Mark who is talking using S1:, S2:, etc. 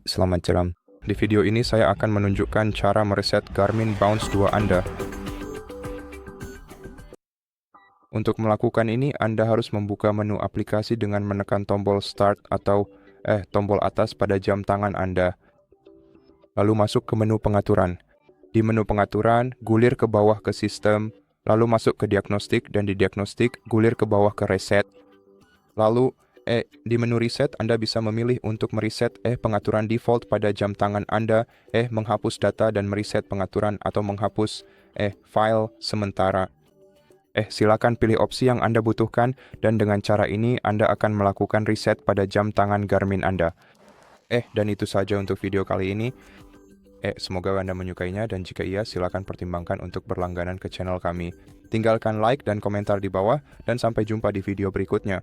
S1: selamat jalan. Di video ini saya akan menunjukkan cara mereset GARMIN Bounce 2 Anda. Untuk melakukan ini, Anda harus membuka menu aplikasi dengan menekan tombol Start atau tombol atas pada jam tangan Anda. Lalu masuk ke menu Pengaturan. Di menu Pengaturan, gulir ke bawah ke Sistem, lalu masuk ke Diagnostik, dan di Diagnostik, gulir ke bawah ke Reset. Lalu, di menu Reset, Anda bisa memilih untuk mereset pengaturan default pada jam tangan Anda, menghapus data dan mereset pengaturan atau menghapus file sementara. Silakan pilih opsi yang Anda butuhkan, dan dengan cara ini Anda akan melakukan reset pada jam tangan GARMIN Anda. Dan itu saja untuk video kali ini. Semoga Anda menyukainya, dan jika iya, silakan pertimbangkan untuk berlangganan ke channel kami. Tinggalkan like dan komentar di bawah, dan sampai jumpa di video berikutnya.